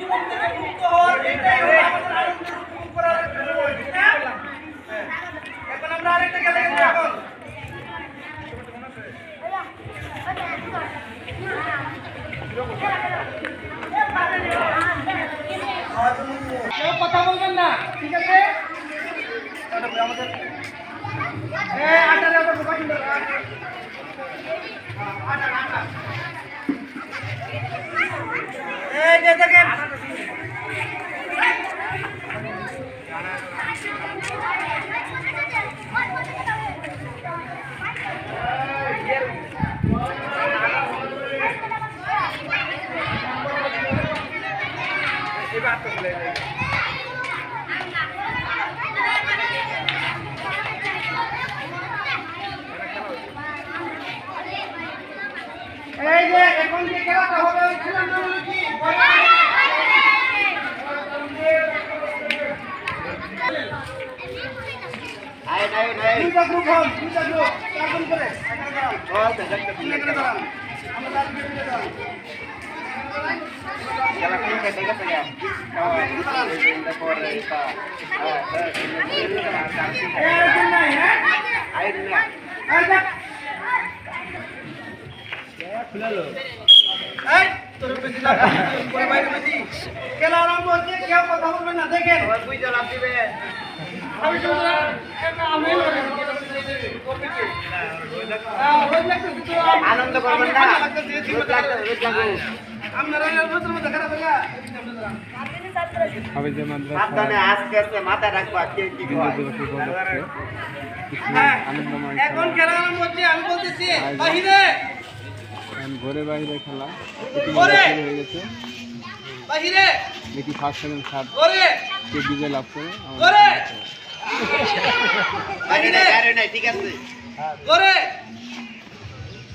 জীবন থেকে মুক্ত হওয়ার এটাই হলো আমাদের আনন্দ উপভোগ করার এখন আমরা আরেকটা খেলা খেলবো এখন কেউ কথা বলবেন না ঠিক আছে আমাদের এই যে দেখেন এবার তো চলে যাবে এই যে এখন যে খেলাটা হবে ওই খেলার নাম হলো কি দুইটা গ্রুপ হন দুইটা গ্রুপ চারজন করে এখানে দাঁড়ান এখানে দাঁড়ান আমরা দাঁড়িয়ে ফিরে দাঁড়ান খেলা খেলতে ঠিক আছে গা খেলা আরম্ভ হচ্ছে কেউ কথা বলবে না দেখেন আনন্দ করবেন না মাথা রাখবা এখন খেলা আরম্ভ হচ্ছে আমি বলতেছি বাহিরে ঘরে বাইরে খেলা হয়ে গেছে বাহিরে দেখি ফার্স্ট সেকেন্ড থার্ড কে বিজয় লাভ করে ঠিক আছে করে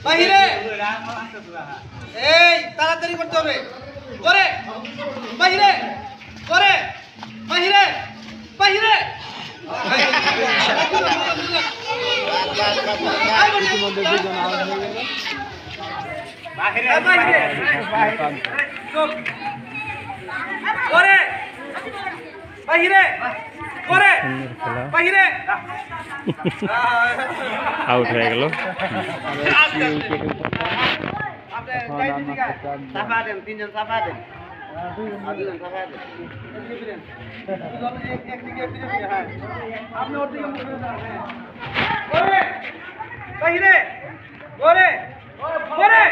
বাহিরে এই তাড়াতাড়ি করতে হবে করে বাহিরে করে বাহিরে বাহিরে ইতিমধ্যে দুজন আউট হয়ে গেল বাহিরে বাহিরে করে বাহিরে করে বাহিরে আউট হয়ে গেল তিনজন চাপা দেন আপনি ওর দিকে বাহিরে করে করে